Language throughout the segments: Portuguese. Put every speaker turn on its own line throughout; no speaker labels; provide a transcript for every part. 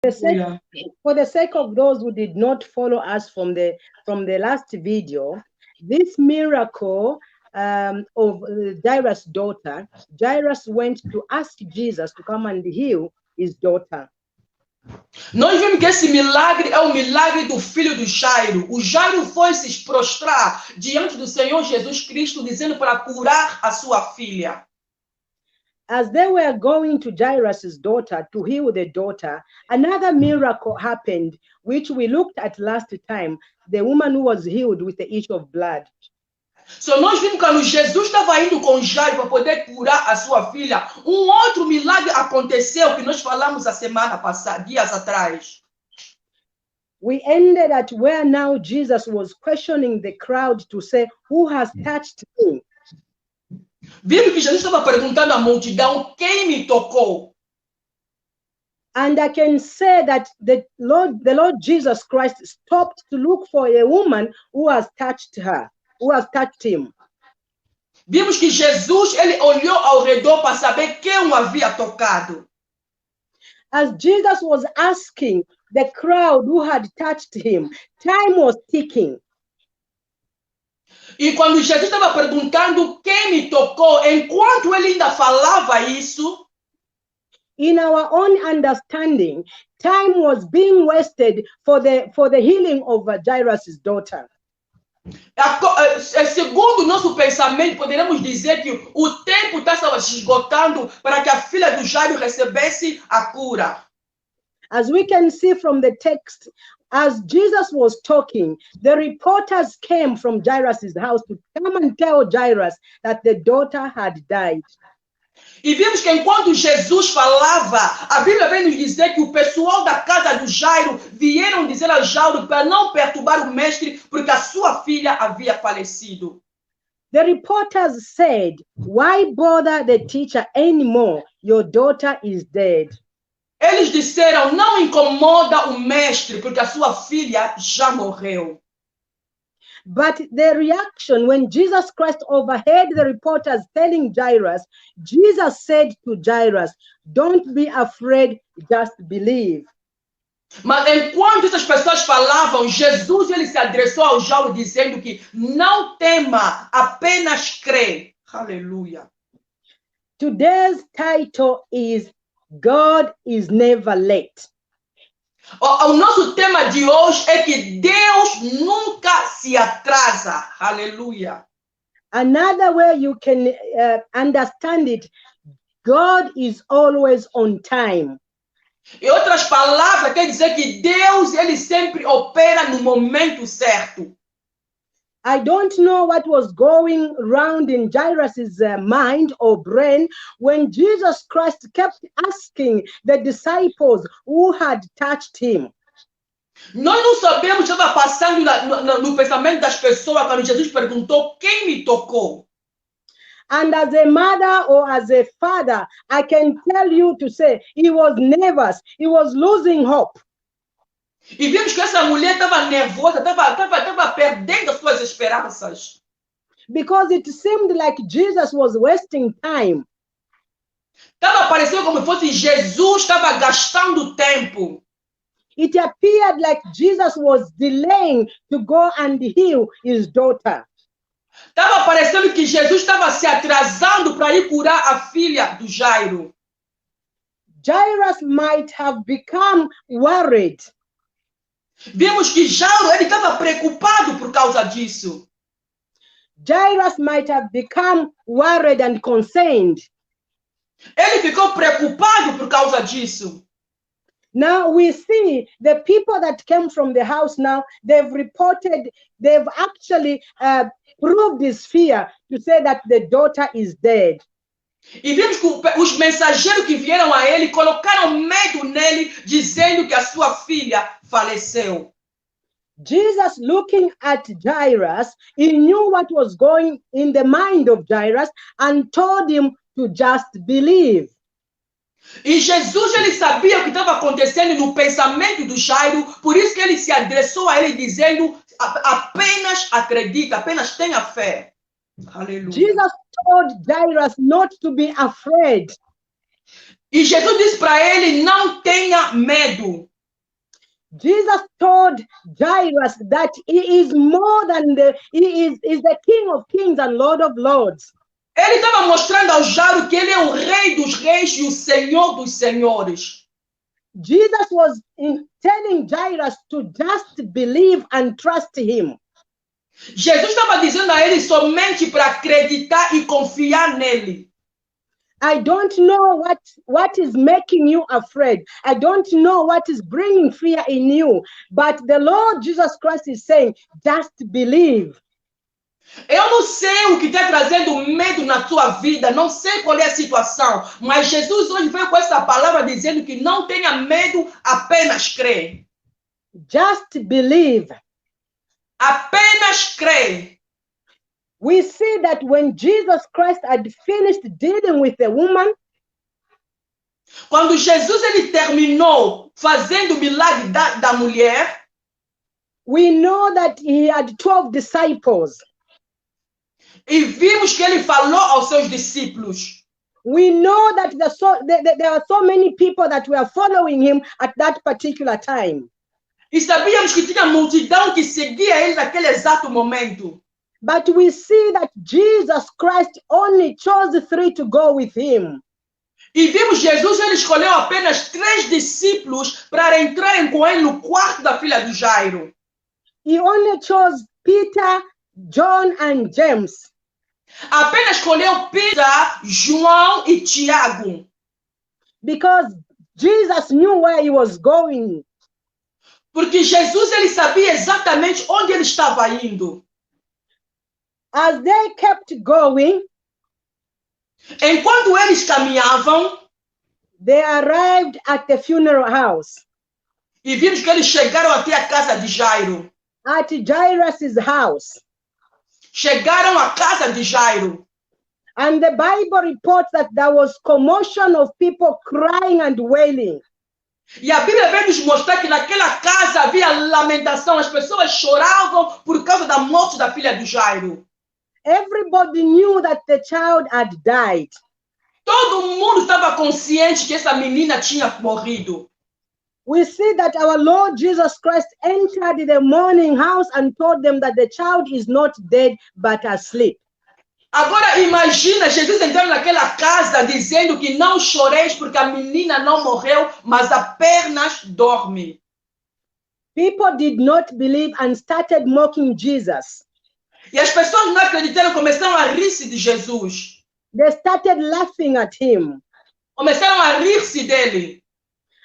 For the sake of those who did not follow us from the last video, this miracle of Jairus' daughter, Jairus went to ask Jesus to come and heal his daughter.
Nós vimos que esse milagre é o milagre do filho do Jairo. O Jairo foi se prostrar diante do Senhor Jesus Cristo, dizendo para curar a sua filha.
As they were going to Jairus' daughter to heal the daughter, another miracle happened, which we looked at last time, the woman who was healed with the issue of blood.
So nós vimos que quando Jesus estava indo com Jairo para poder curar a sua filha, outro milagre aconteceu que nós falamos a semana passada, dias atrás.
We ended at where now Jesus was questioning the crowd to say, who has touched me?
Vimos que Jesus estava perguntando à multidão, quem me tocou?
And I can say that the Lord Jesus Christ stopped to look for a woman who has touched her, who has touched him.
Vimos que Jesus, ele olhou ao redor para saber quem o havia tocado.
As Jesus was asking the crowd who had touched him, time was ticking.
E quando Jesus estava perguntando quem me tocou, enquanto ele ainda falava isso,
in our own understanding, time was being wasted for the healing of Jairus' daughter.
Segundo o nosso pensamento, poderíamos dizer que o tempo estava se esgotando para que a filha do Jairo recebesse a cura.
As we can see from the text, as Jesus was talking, the reporters came from Jairus' house to come and tell Jairus that the daughter had died.
E vimos que enquanto Jesus falava, a Bíblia vem nos dizer que o pessoal da casa do Jairo vieram dizer a Jairo para não perturbar o mestre, porque a sua filha havia falecido.
The reporters said, "Why bother the teacher anymore? Your daughter is dead."
Eles disseram, não incomoda o mestre, porque a sua filha já morreu.
But the reaction when Jesus Christ overheard the reporters telling Jairus, Jesus said to Jairus, "Don't be afraid, just believe."
Mas enquanto essas pessoas falavam, Jesus ele se adressou ao Jairo dizendo que não tema, apenas crê. Aleluia.
Today's title is God is never late.
O nosso tema de hoje é que Deus nunca se atrasa. Aleluia.
Another way you can understand it, God is always on time.
Em outras palavras, quer dizer que Deus ele sempre opera no momento certo.
I don't know what was going around in Jairus' mind or brain when Jesus Christ kept asking the disciples who had touched him.
Nós não sabemos o que estava passando no pensamento das pessoas quando Jesus perguntou quem me tocou.
And as a mother or as a father, I can tell you to say he was nervous, he was losing hope.
E vimos que essa mulher estava nervosa, estava perdendo as suas esperanças.
Because it seemed like Jesus was wasting time.
Estava parecendo como se fosse Jesus estava gastando tempo.
It appeared like Jesus was delaying to go and heal his daughter.
Estava parecendo que Jesus estava se atrasando para ir curar a filha do Jairo.
Jairus might have become worried.
Vimos que Jairo ele estava preocupado por causa disso.
Jairus might have become worried and concerned.
Ele ficou preocupado por causa disso.
Now we see the people that came from the house now, they've actually proved his fear to say that the daughter is dead.
E vimos que os mensageiros que vieram a ele colocaram medo nele, dizendo que a sua filha faleceu.
Jesus, looking at Jairus, he knew what was going in the mind of Jairus and told him to just believe.
E Jesus ele sabia o que estava acontecendo no pensamento do Jairo, por isso que ele se adressou a ele dizendo, apenas acredita, apenas tenha fé. Aleluia.
Jesus told Jairus not to be afraid.
E Jesus disse para ele, não tenha medo.
Jesus told Jairus that he is more than he is the King of Kings and Lord of Lords.
Ele estava mostrando ao Jairo que ele é o rei dos reis e o senhor dos senhores.
Jesus was telling Jairus to just believe and trust him.
Jesus estava dizendo a ele somente para acreditar e confiar nele.
I don't know what is making you afraid. I don't know what is bringing fear in you. But the Lord Jesus Christ is saying, just believe.
Eu não sei o que está trazendo medo na tua vida, não sei qual é a situação, mas Jesus hoje veio com essa palavra dizendo que não tenha medo, apenas crê.
Just believe.
Apenas crê.
We see that when Jesus Christ had finished dealing with the woman,
quando Jesus ele terminou fazendo o milagre da mulher,
we know that he had 12 disciples.
E vimos que ele falou aos seus discípulos.
We know that there are so many people that were following him at that particular time.
E sabíamos que tinha multidão que seguia ele naquele exato momento.
But we see that Jesus Christ only chose 3 to go with him.
E vimos Jesus, ele escolheu apenas 3 discípulos para entrarem com ele no quarto da filha do Jairo.
He only chose Peter, John and James.
Apenas escolheu Pedro, João e Tiago.
Because Jesus knew where he was going.
Porque Jesus ele sabia exatamente onde ele estava indo.
As they kept going,
enquanto eles caminhavam,
they arrived at the funeral house.
E vimos que eles chegaram até a casa de Jairo.
At Jairus' house.
Chegaram à casa de Jairo.
And the Bible reports that there was commotion of people crying and wailing.
E a Bíblia vem nos mostrar que naquela casa havia lamentação, as pessoas choravam por causa da morte da filha de Jairo.
Everybody knew that the child had died.
Todo mundo estava consciente que essa menina tinha morrido.
We see that our Lord Jesus Christ entered the mourning house and told them that the child is not dead but asleep.
Agora imagina Jesus entrando naquela casa dizendo que não choreis porque a menina não morreu, mas apenas dorme.
People did not believe and started mocking Jesus.
E as pessoas não acreditaram, começaram a rir-se de Jesus.
They started laughing at him.
Começaram a rir-se dele.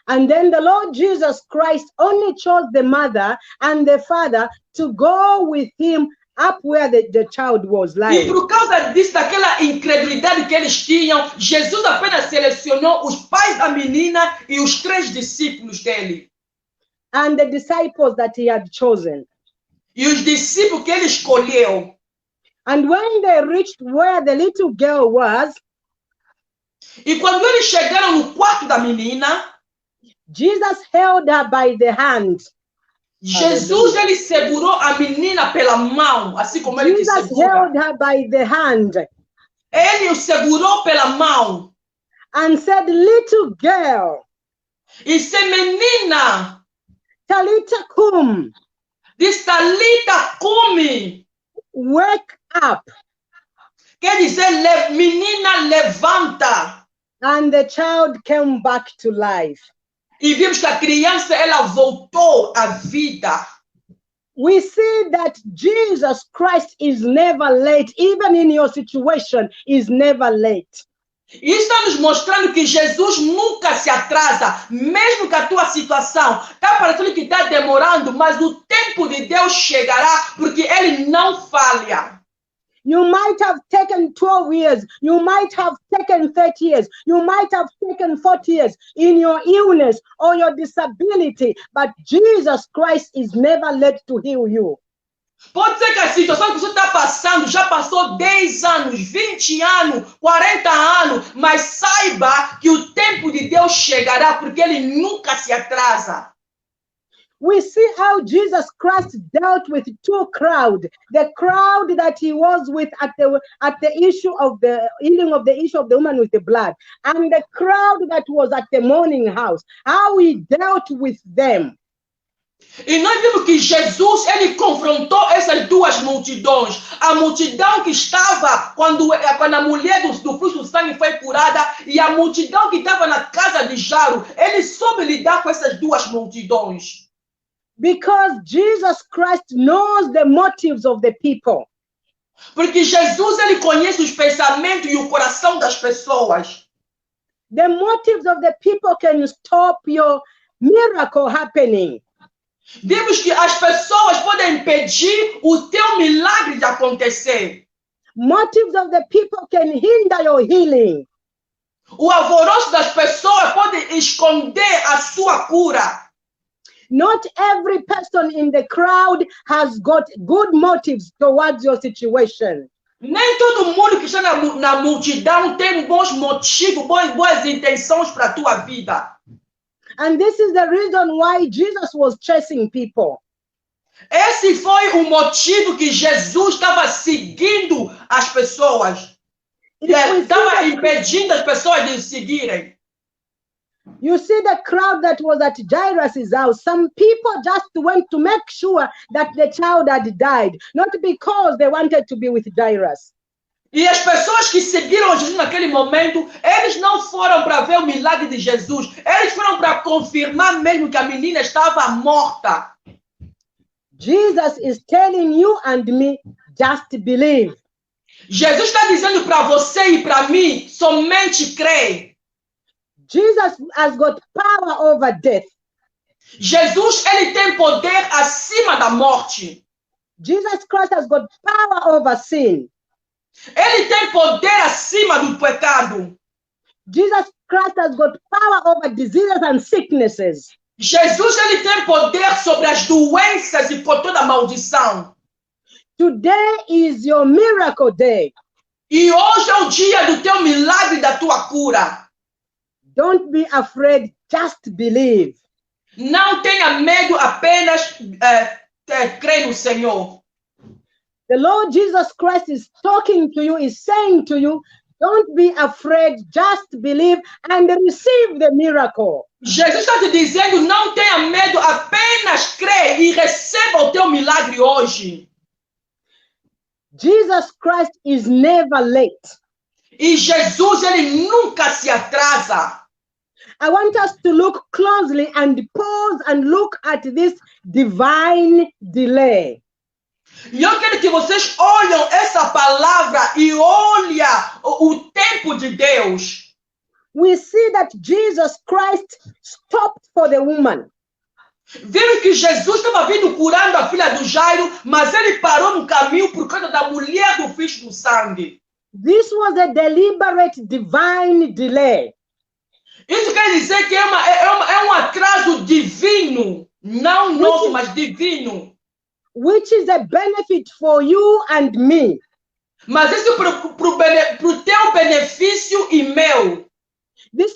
And then the Lord Jesus Christ only chose the mother and the father to go with him up where the child was lying.
E por causa disso, daquela incredulidade que eles tinham, Jesus apenas selecionou os pais da menina e os 3 discípulos dele.
And the disciples that he had chosen.
E os discípulos que ele escolheu.
And when they reached where the little girl was,
e quando eles chegaram no quarto da menina,
Jesus held her by the hand.
Jesus ele segurou a menina pela mão, assim como ele te
Jesus
segura.
held her by the hand.
Ele o segurou pela mão.
And said, little girl.
E disse, menina.
Talita kum.
Diz, Talita cumi.
Wake up.
Quer dizer, menina, levanta.
And the child came back to life.
E vimos que a criança, ela voltou à vida.
We see that Jesus Christ is never late. Even in your situation, is never late.
Isso está nos mostrando que Jesus nunca se atrasa, mesmo que a tua situação está parecendo que está demorando, mas o tempo de Deus chegará, porque Ele não falha.
You might have taken 12 years. You might have taken 30 years. You might have taken 40 years in your illness or your disability, but Jesus Christ is never late to heal you.
Pode ser que a situação que você está passando já passou 10 anos, 20 anos, 40 anos, mas saiba que o tempo de Deus chegará, porque Ele nunca se atrasa.
we see how Jesus Christ dealt with two crowds. The crowd that he was with at the issue of the healing of the issue of the woman with the blood, and the crowd that was at the mourning house, how he dealt with them.
E nós vimos que Jesus, ele confrontou essas duas multidões. A multidão que estava quando a mulher do fluxo do sangue foi curada e a multidão que estava na casa de Jairo. Ele soube lidar com essas duas multidões.
Because Jesus Christ knows the motives of the people.
Porque Jesus, ele conhece os pensamentos e o coração das pessoas.
The motives of the people can stop your miracle happening.
Vimos que as pessoas podem impedir o teu milagre de acontecer.
Motives of the people can hinder your healing.
O alvoroço das pessoas pode esconder a sua cura.
Not every person in the crowd has got good motives towards your situation.
Nem todo mundo que está na multidão tem bons motivos, boas intenções para a tua vida.
And this is the reason why Jesus was chasing people.
Esse foi o motivo que Jesus estava seguindo as pessoas. Estava impedindo as pessoas de seguirem.
You see the crowd that was at Jairus' house. Some people just went to make sure that the child had died, not because they wanted to be with Jairus.
E as pessoas que seguiram Jesus naquele momento, eles não foram para ver o milagre de Jesus. Eles foram para confirmar mesmo que a menina estava morta.
Jesus is telling you and me, just believe.
Jesus está dizendo para você e para mim, somente crê.
Jesus has got power over death.
Jesus, ele tem poder acima da morte.
Jesus Christ has got power over sin.
Ele tem poder acima do pecado.
Jesus Christ has got power over diseases and sicknesses.
Jesus, ele tem poder sobre as doenças e por toda a maldição.
Today is your miracle day.
E hoje é o dia do teu milagre, da tua cura.
Don't be afraid, just believe.
Não tenha medo, apenas crê no Senhor.
The Lord Jesus Christ is talking to you, is saying to you, don't be afraid, just believe and receive the miracle.
Jesus está te dizendo, não tenha medo, apenas crê e receba o teu milagre hoje.
Jesus Christ is never late.
E Jesus, ele nunca se atrasa.
I want us to look closely and pause and look at this divine delay.
E eu quero que vocês olhem essa palavra e olhem o tempo de Deus.
We see that Jesus Christ stopped for the woman.
Viram que Jesus estava vindo curando a filha do Jairo, mas ele parou no caminho por causa da mulher do fluxo do sangue.
This was a deliberate divine delay.
Isso quer dizer que é um atraso divino, não nosso, mas divino.
Which is a benefit for you and me.
Mas isso pro teu benefício e meu.
This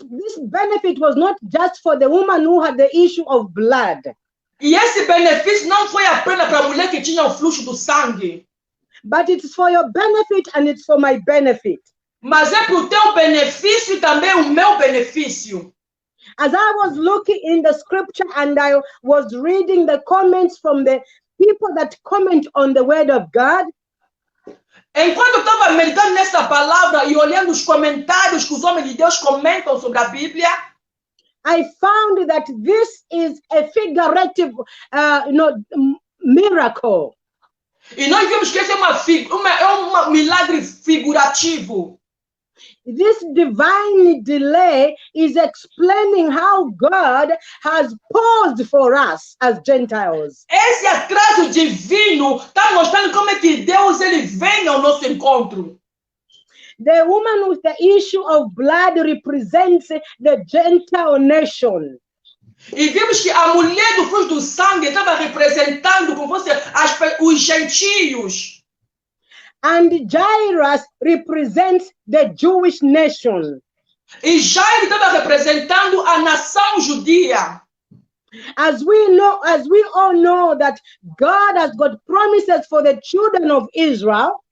benefit was not just for the woman who had the issue of blood.
E esse benefício não foi apenas para a mulher que tinha o fluxo do sangue.
But it's for your benefit and it's for my benefit.
Mas é para o teu benefício e também o meu benefício.
As I was looking in the scripture and I was reading the comments from the people that comment on the word of God,
enquanto eu estava meditando nessa palavra e olhando os comentários que os homens de Deus comentam sobre a Bíblia,
I found that this is a figurative miracle.
E nós vimos que esse é um milagre figurativo.
This divine delay is explaining how God has paused for us as Gentiles.
Esse atraso divino está mostrando como é que Deus ele vem ao nosso encontro.
The woman with the issue of blood represents the Gentile nation.
E vimos que a mulher do fluxo do sangue estava representando como fosse os gentios.
And Jairus represents the Jewish nation.
E Jairo estava representando a nação judia.
As we all know that God has got promises for the children of Israel,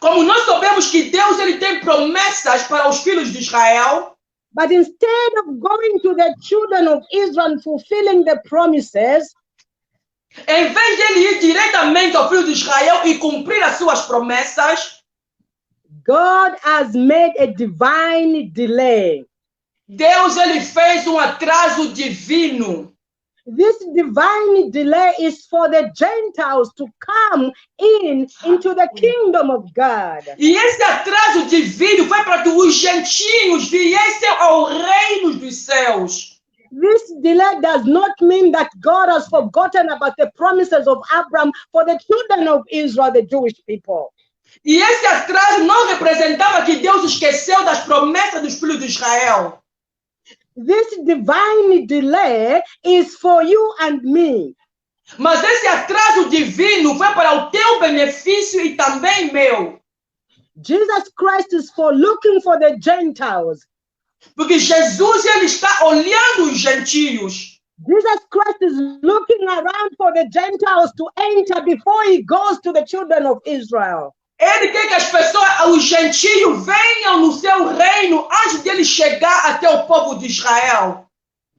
Como nós sabemos que Deus ele tem promessas para os filhos de Israel,
but instead of going to the children of Israel and fulfilling the promises,
em vez dele ir diretamente ao filho de Israel e cumprir as suas promessas,
God has made a divine delay.
Deus ele fez atraso divino.
This divine delay is for the Gentiles to come into the kingdom of God.
E esse atraso divino foi para que os gentios viessem ao reino dos céus.
This delay does not mean that God has forgotten about the promises of Abraham for the children of Israel, the Jewish people.
E esse atraso não representava que Deus esqueceu das promessas dos filhos de Israel.
This divine delay is for you and me.
Mas esse atraso divino foi para o teu benefício e também meu.
Jesus Christ is for looking for the Gentiles.
Porque Jesus ele está olhando os gentios.
Jesus Christ is looking around for the Gentiles to enter before he goes to the children of Israel.
Ele quer que as pessoas, os gentios, venham no seu reino antes de ele chegar até o povo de Israel.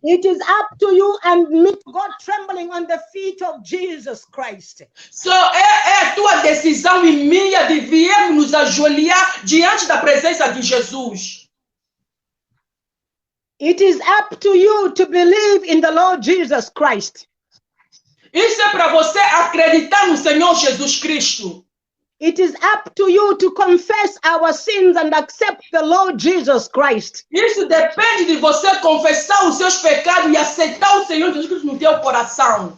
It is up to you and me, God trembling on the feet of Jesus Christ.
So, é a tua decisão e minha de virmos nos ajoelhar diante da presença de Jesus.
It is up to you to believe in the Lord Jesus Christ.
Isso é para você acreditar no Senhor Jesus Cristo.
It is up to you to confess our sins and accept the Lord Jesus Christ.
Isso depende de você confessar os seus pecados e aceitar o Senhor Jesus Cristo no teu coração.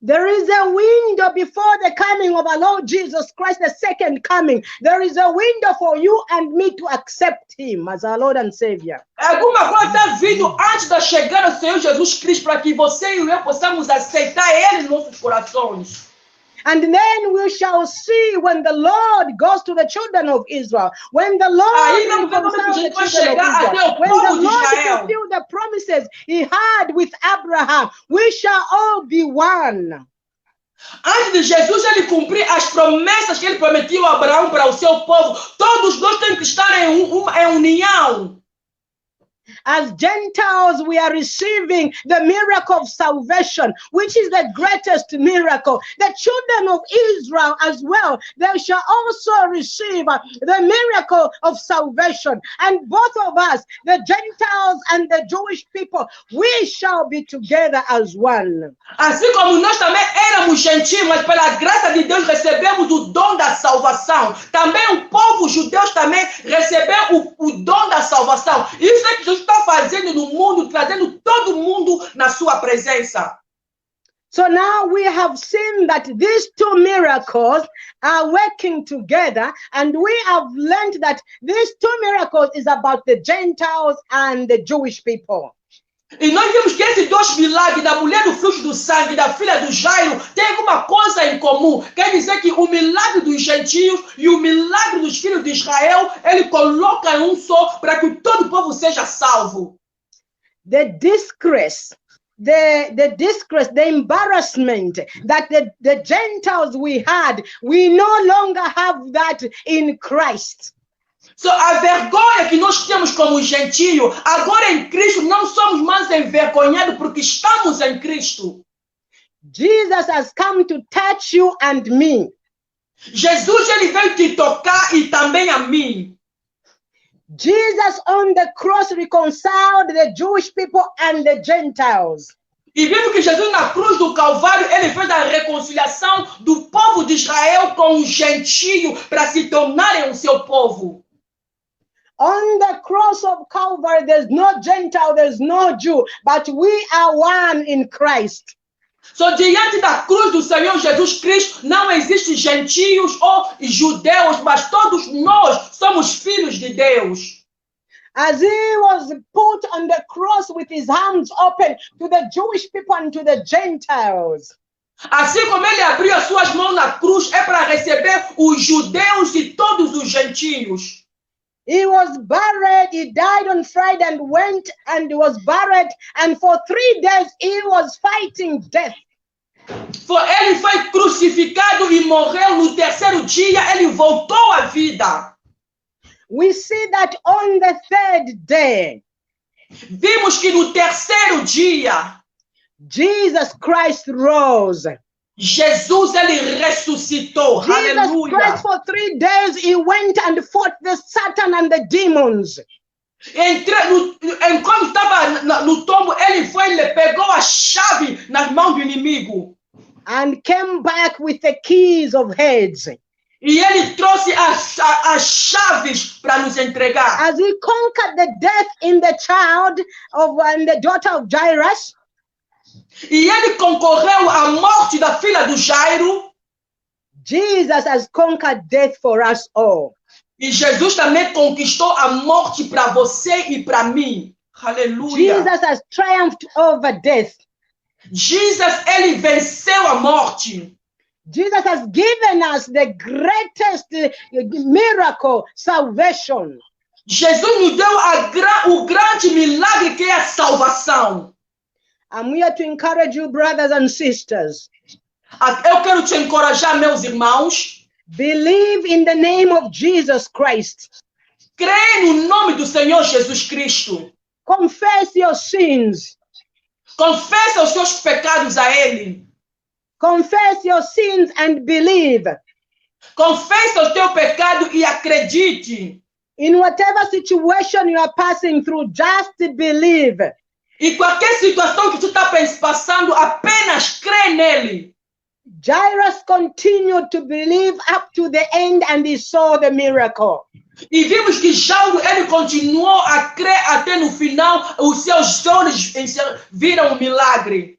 There is a window before the coming of our Lord Jesus Christ, the second coming. There is a window for you and me to accept him as our Lord and Savior.
Alguma coisa está vindo antes da chegada do Senhor Jesus Cristo para que você e eu possamos aceitar Ele nos nossos corações.
And then we shall see when the Lord goes to the children of Israel, when the Lord fulfills the promises he had with Abraham, we shall all be one.
Antes de Jesus ele cumprir as promessas que ele prometeu a Abraão para o seu povo, todos nós temos que estar em união.
As Gentiles, we are receiving the miracle of salvation, which is the greatest miracle. The children of Israel as well, they shall also receive the miracle of salvation. And both of us, the Gentiles and the Jewish people, we shall be together as one.
Assim como nós também éramos gentios, mas pela graça de Deus recebemos o dom da salvação. Também o povo judeu também recebeu o dom da salvação. Isso é que Jesus está fazendo no mundo, trazendo todo mundo na sua presença.
So now we have seen that these two miracles are working together, and we have learned that these two miracles is about the Gentiles and the Jewish people.
E nós vimos que esses dois milagres, da mulher do fluxo do sangue e da filha do Jairo, tem alguma coisa em comum. Quer dizer que o milagre dos gentios e o milagre dos filhos de Israel, ele coloca em um só para que todo o povo seja salvo.
The disgrace, the embarrassment that the Gentiles we had, we no longer have that in Christ.
So, a vergonha que nós temos como gentio, agora em Cristo não somos mais envergonhados porque estamos em Cristo.
Jesus has come to touch you and me.
Jesus ele veio te tocar e também a mim.
Jesus on the cross reconciled the Jewish people and the Gentiles.
E vimos que Jesus na cruz do Calvário, ele fez a reconciliação do povo de Israel com o gentio para se tornarem o seu povo.
On the cross of Calvary, there's no Gentile, there's no Jew, but we are one in Christ.
So, diante da cruz do Senhor Jesus Cristo, não existem gentios ou judeus, mas todos nós somos filhos de Deus.
As he was put on the cross with his hands open to the Jewish people and to the Gentiles.
Assim como ele abriu as suas mãos na cruz, é para receber os judeus e todos os gentios.
He was buried. He died on Friday and went and was buried. And for 3 days, he was fighting death.
Ele foi crucificado e morreu. No terceiro dia, ele voltou à vida.
We see that on the third day,
Vimos que no terceiro dia,
Jesus Christ rose.
Jesus, ele ressuscitou.
Jesus
Aleluia.
Christ, for 3 days, he went and fought the Satan and the demons.
Enquanto estava no tombo, ele pegou a chave nas mãos do inimigo.
And came back with the keys of Hades.
E ele trouxe as chaves para nos entregar.
As he conquered the death in the child of and the daughter of Jairus,
E ele concorreu à morte da filha do Jairo.
Jesus has conquered death for us all.
E Jesus também conquistou a morte para você e para mim. Aleluia.
Jesus has triumphed over death.
Jesus, ele venceu a morte.
Jesus has given us the greatest miracle, salvation.
Jesus nos deu o grande milagre que é a salvação.
I'm here to encourage you, brothers and sisters.
Eu quero te encorajar, meus irmãos.
Believe in the name of Jesus Christ.
Crê no nome do Senhor Jesus Cristo.
Confess your sins.
Confessa os seus pecados a Ele.
Confess your sins and believe.
Confessa o teu pecado e acredite.
In whatever situation you are passing through, just believe.
E qualquer situação que tu está passando, apenas crê nele.
Jairus continued to believe up to the end and he saw the miracle.
E vimos que Jairo, ele continuou a crer até no final, os seus olhos viram o milagre.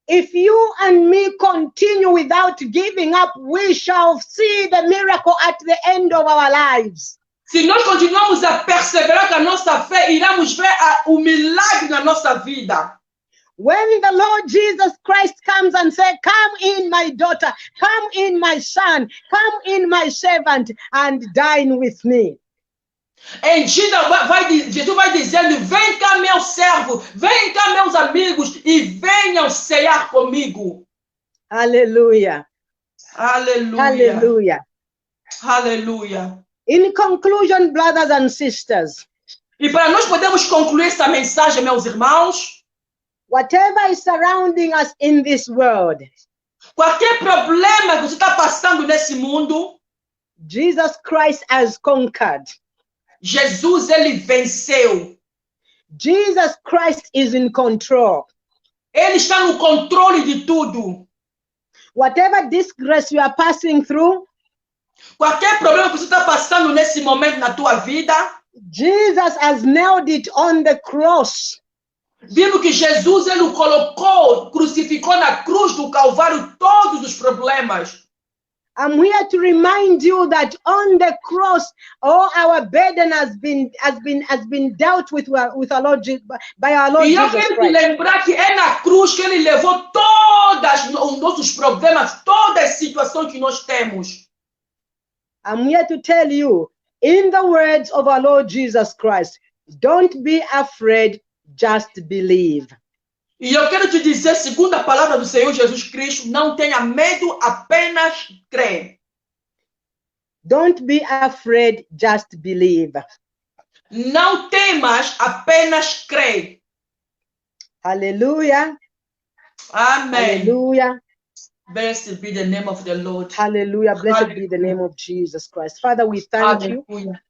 If you and me continue without giving up, we shall see the miracle at the end of our lives.
Se nós continuamos a perseverar com a nossa fé, iremos ver o milagre na nossa vida.
When the Lord Jesus Christ comes and says, "Come in, my daughter, come in, my son, come in, my servant, and dine with me."
Em Jesus vai dizendo, vem cá, meu servo, vem cá, meus amigos, e venham cear comigo.
Hallelujah.
Aleluia.
Hallelujah.
Aleluia.
In conclusion, brothers and sisters,
E para nós podermos concluir essa mensagem, meus irmãos,
whatever is surrounding us in this world,
qualquer problema que você está passando nesse mundo,
Jesus Christ has conquered.
Jesus, ele venceu.
Jesus Christ is in control.
Ele está no controle de tudo.
Whatever disgrace you are passing through,
Qualquer problema que você está passando nesse momento na tua vida,
Jesus has nailed it on the cross.
vimos que Jesus, ele crucificou na cruz do Calvário todos os problemas.
I'm here to remind you that on the cross, all our burden has been dealt with our Lord by our Lord
E eu
Jesus
quero te
Christ.
lembrar que é na cruz que ele levou todos os nossos problemas, todas as situações que nós temos.
I'm here to tell you, in the words of our Lord Jesus Christ, don't be afraid, just believe.
E eu quero te dizer, segundo a palavra do Senhor Jesus Cristo, não tenha medo, apenas crê.
Don't be afraid, just believe.
Não temas, apenas crê.
Hallelujah.
Amém.
Hallelujah.
Blessed be the name of the Lord.
Hallelujah. Blessed be the name of Jesus Christ. Father, we thank you.
Hallelujah.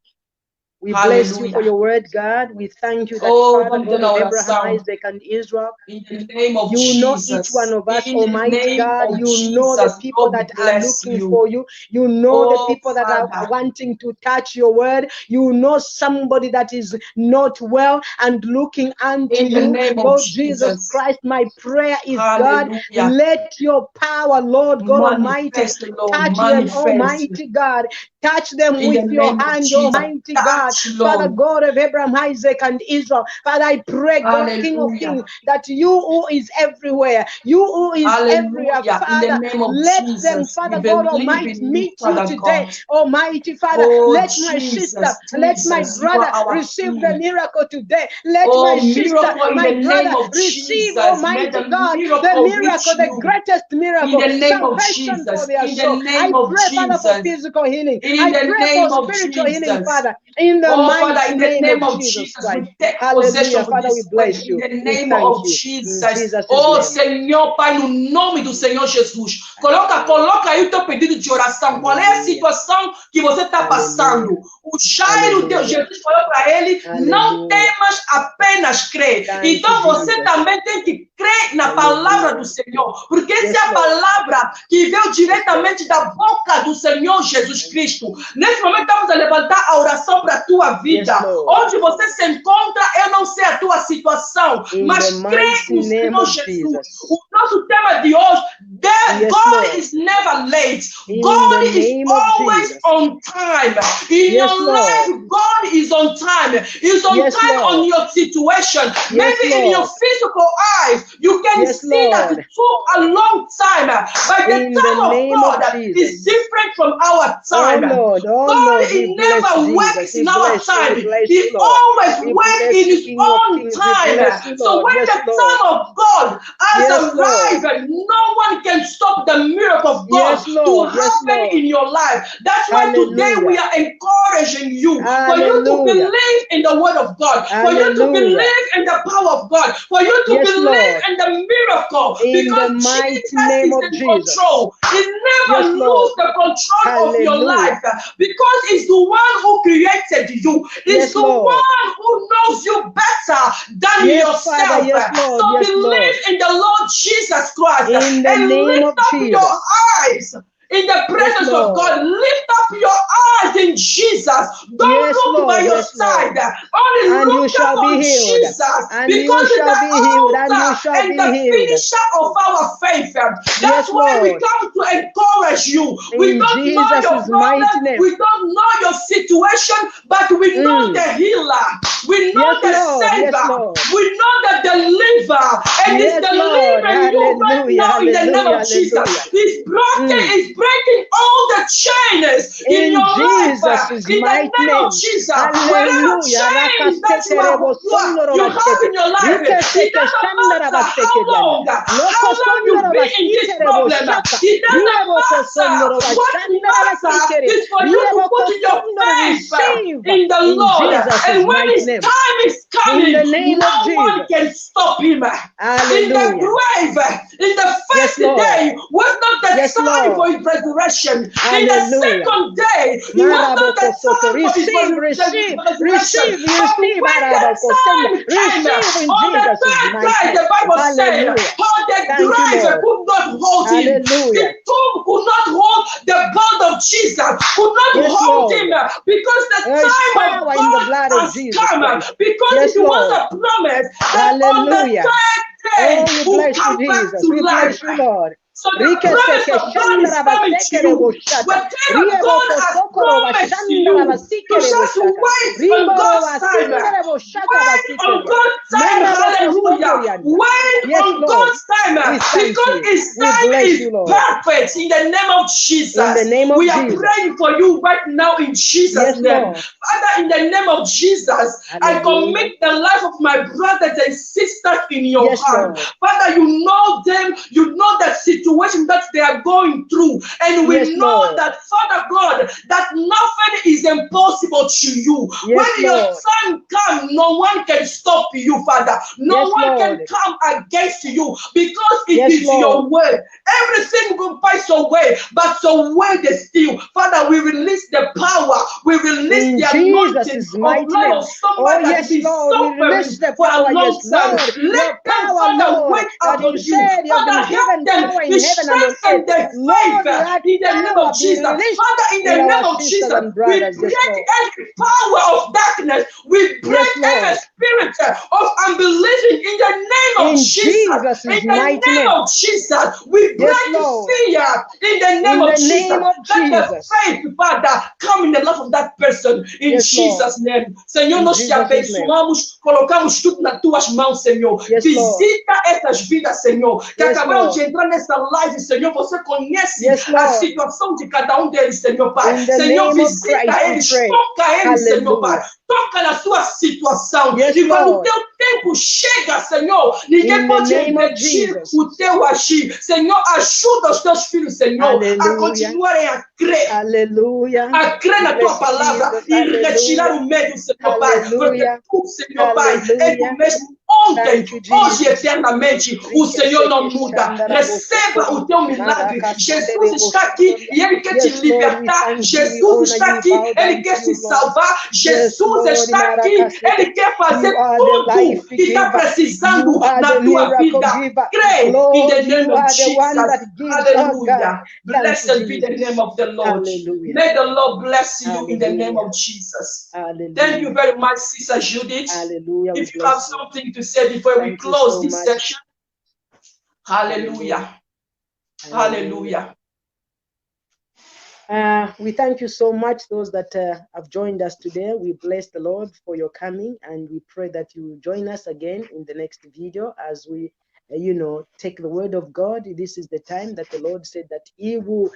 We bless you
Hallelujah.
for your word, God. We thank you that,
Oh,
Father,
vamos
God
dar
of
uma
Abraham,
oração.
Isaac, and Israel,
In the name of
you know
Jesus.
each one of us,
In the
Almighty
name
God.
of
You know the
Jesus.
people
God
that are
bless
looking
you.
for you. You know the
Oh,
people that are
Father.
wanting to touch your word. You know somebody that is not well and looking unto
In the
you.
name of
Lord Jesus
Jesus.
Christ, my prayer is,
Hallelujah.
God, let your power, Lord God Almighty,
Manifest, Lord.
touch them,
Manifest.
Almighty God. Touch them
In
with
the
your
name of
hand,
Jesus.
Almighty
Touch
God.
Yes,
Father
Lord.
God of Abraham, Isaac, and Israel. Father, I pray, God, King of
Hallelujah.
Kings, that you who is everywhere, you who is everywhere,
Hallelujah. In the
Father,
name of
let them,
Jesus, we
Father God
believe
Almighty,
in you,
meet you
Father
today.
God.
Almighty Father,
Oh,
let my sister,
Jesus,
let my
Jesus, you are
brother
our
receive the
King.
miracle today. Let my
Oh,
sister,
miracle in
my
the name
brother
of
receive,
Jesus. Let
Almighty
the
God, the
miracle
miracle,
reach
the
you.
greatest
In
miracle,
the name of
salvation for
Jesus.
their
In the
soul. I
name of
pray, Father, for
Jesus.
physical healing.
In
I
the
pray for
name of
spiritual healing,
Jesus.
Father, in the
Oh, Father,
mighty
in the
name
name
of
of
Jesus
Jesus,
Christ.
we take possession
Hallelujah.
of
Father, we
this word.
bless
In
you.
the
We
name
thank
of
you. In
Jesus.
Jesus'
Oh,
name.
Senhor, Pai, no nome do Senhor Jesus. Coloca aí o teu pedido de oração. Qual é a
Hallelujah.
situação que você está
Hallelujah.
passando? O Jairo, Deus,
Hallelujah.
Jesus falou para ele, não
Hallelujah.
temas, apenas crê.
Thank you,
Então você
Jesus.
também tem que crer na palavra do
Hallelujah.
Senhor, porque essa
Yes,
é a
Lord.
palavra que veio diretamente da boca do Senhor Jesus Cristo. Nesse momento estamos a levantar a oração para a tua vida.
Yes, Lord.
Onde você se encontra, eu não sei a tua situação,
In
mas
the
crê
mighty
no
name
Senhor
of
Jesus.
Jesus.
O nosso tema de hoje,
Yes,
God
Lord.
is never late.
In
God
the
is
name of
always
Jesus.
on time. In
Yes,
your
Lord.
life, God is on time. He's on
Yes,
time on
Lord.
your situation.
Yes,
Maybe in your
Lord.
physical eyes, you can
Yes,
see that it
Lord.
took a long time. But the
In the
time of
name of
God is
Jesus.
different from our
Oh
time.
Lord, oh
God,
Lord, we
He
bless
never
Jesus.
waits
We
in our
bless you.
time.
We bless
He
you, Lord.
always
We
waits
bless
in
you,
His
King of
own
Kings. We
time.
bless you,
So
Lord.
when
Yes,
the
Lord.
time of God has
Yes, Lord.
arrived, no one can stop the miracle of God
Yes,
to
Lord. Yes,
happen
Lord.
in your life. That's why today we
Hallelujah.
are encouraging you for you to
Hallelujah.
believe in the word of God, for you to
Hallelujah.
believe in the power of God, for you to
Yes,
believe
Lord.
in the miracle,
In the
because
mighty
Jesus
name
is
of
in
Jesus.
control. He never
Yes, Lord.
lose the control of your
Hallelujah.
life because He's the one who created you. He's
Yes,
the
Lord.
one who knows you better than
Yes, Father.
yourself.
Yes, Lord.
So
Yes, Lord.
believe in the Lord Jesus Christ
In the
and
name
lift
of
up your
Jesus.
eyes in the
Yes,
presence of
Lord.
God. Lift up your eyes in Jesus. Don't
Yes,
look by
Lord.
your
Yes, Lord.
side. Only
And you
look
shall
up
be
on
healed.
Jesus
And you
because He's
shall
the
be healed. And you
author
shall
and
be
the
healed.
finisher of our faith. That's
Yes,
why we
Lord.
come to encourage you. We
In
don't know your
Jesus' mighty
problem.
name.
We don't know your situation, but we know the healer. We know
Yes,
the
Lord. Yes,
savior.
Lord.
We know the deliverer. And He's
Yes, Lord.
delivering you right
Hallelujah.
now in the name
Hallelujah.
of Jesus.
Hallelujah.
He's breaking all the chains in
In
your life
Jesus'
in the
mighty
name of
name.
Jesus. Whatever
Hallelujah.
chains that
Rakaseterebo
you have
sondorobashete.
in your life, it
Rikeseke
doesn't matter
shandarabasekedianda. Loko
how long you've been in this
sondorobashiterebo
problem.
shaka.
It doesn't
Rieboko
matter. What matters
sondorobashandarabasikere.
is for you to
Rieboko
put your
sondor
faith
receive
in the
in
Lord.
Jesus'
And when
mighty
His
name.
time is
In
coming,
the name of
no one
Jesus.
can stop Him. In the
Hallelujah.
grave, in the
Yes,
first
Lord.
day was not the
Yes,
time for
Lord.
His resurrection. In the
Hallelujah.
second day, it was not the
Marabokosoto.
time for His
Receive, receive,
resurrection.
receive, you
But
receive.
when the
Arabokosende.
time came,
Receive in
on the
Jesus'
third
mighty
day,
name.
the Bible said,
Hallelujah.
how the
Thank you,
grave
Lord.
could not hold Him. The
Hallelujah.
tomb could not hold the blood of Jesus, could not
Yes,
hold Him,
Lord.
because the
There is
time of
power in the
God
blood of
has
Jesus
come,
Christ.
because
Yes,
it was
Lord.
a promise that on the
Hallelujah.
third day
Oh, we
will
bless you,
come back
Jesus.
to
We
life.
bless you, Lord.
So the
Rike
promise
seke
of God is
shandara
coming to
basekere
you.
boshata.
Whatever
Riebo
God has
kosokoro
promised to
bashandara
you, you
basikere
just
boshata.
wait on
Riboro
God's time.
basindere boshata
Wait on
basikere.
God's time.
Maraboko
Hallelujah.
sondorianda.
Wait
Yes,
on
Lord.
God's time
We thank
because
you.
His
We
time
bless
is
you, Lord.
perfect in the name of
In the
Jesus.
name of
We are
Jesus.
praying for you right now in Jesus'
Yes,
name.
Lord.
Father, in the name of Jesus, I
Hallelujah.
commit the life of my brothers and sisters in your
Yes,
hand.
Lord.
Father, you know them, you know the situation that they are going through. And
Yes,
we know
Lord.
that, Father God, that nothing is impossible to you.
Yes,
When your
Lord.
son comes, no one can stop you, Father. No
Yes,
one can
Lord.
come against you because it
Yes,
is
Lord.
your word. Everything will pass away, but your word is still. Father, we release the power, we release
In
the anointing
Jesus'
of
mighty
life
name.
of
Oh,
somebody that's
yes,
been
Lord. We
suffering
release the
for a
power. Yes,
long time.
Lord.
Let
Your
them,
power,
Father,
Lord,
wake
that
up
you
on you.
said you have
Father,
been
help
given
them
power in
He
heaven and on
strengthened
earth.
their
Lord,
faith
let
in the name
power
of
be
Jesus.
released
Father, in the
in
name
our
of
sisters
Jesus,
and
we
brothers. Yes,
break
Lord.
every power of darkness. We break
Yes, Lord.
every spirit of unbelieving in the name of
In
Jesus.
Jesus'
In the
mighty
name
name.
of Jesus, we
Yes,
break
Lord.
fear in the name
In
of
the
Jesus.
name of
Let the
Jesus.
faith, Father, come in the life of that person in
Yes, Lord.
Jesus' name. Senhor,
In
nós te
Jesus' name.
abençoamos, colocamos tudo nas tuas mãos, Senhor.
Yes, Lord.
Visita essas vidas, Senhor, que
Yes,
acabaram
Lord.
de entrar nessa live, Senhor. Você conhece
Yes,
a
Lord.
situação de cada um deles, Senhor, Pai.
In the
Senhor,
name of Christ
visita
we
eles,
pray.
toca eles, Senhor, Pai.
Hallelujah.
Toca na sua situação.
Yes,
E quando o
Lord.
teu tempo chega, Senhor, ninguém
In the
pode
name of
impedir
Jesus.
o teu agir. Senhor, ajuda os teus filhos, Senhor, a
Hallelujah.
continuarem a crer.
Hallelujah.
A crer na
Bless
tua palavra
Jesus.
e retirar
Hallelujah.
o medo, Senhor Pai. Porque
Hallelujah.
tu, Senhor Pai, és o
Hallelujah.
mesmo ontem,
Thank you,
hoje e
Jesus.
eternamente. O Senhor não muda. Receba o teu milagre. Jesus está aqui e Ele quer te
Yes, Lord, we
libertar.
thank you, we
Jesus
honor
está
you,
aqui,
bow
Ele
down
quer
to
te
you, Lord.
salvar.
Yes,
Jesus
Lord,
está aqui, Ele quer fazer
you are the
tudo
life
que está
giver.
precisando
You are
na
the
tua
miracle
vida.
giver.
Crê in the
Lord,
name
you
of
are the one
Jesus.
that gives, oh God.
Hallelujah.
Thank you,
Blessed be the
Jesus.
name of the Lord.
Hallelujah.
May the Lord bless you in the name
Hallelujah.
of Jesus.
Hallelujah.
Thank you very much, Sister Judith.
Hallelujah.
If
We
you have
bless you.
something to say before we
Thank you
close
so
this
much.
section. Hallelujah. Hallelujah.
We thank you so much, those that have joined us today. We bless the Lord for your coming, and we pray that you will join us again in the next video as we take the word of God. This is the time that the Lord said that he will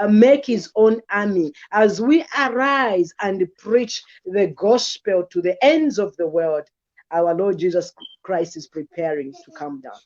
make his own army as we arise and preach the gospel to the ends of the world. Our Lord Jesus Christ is preparing to come down.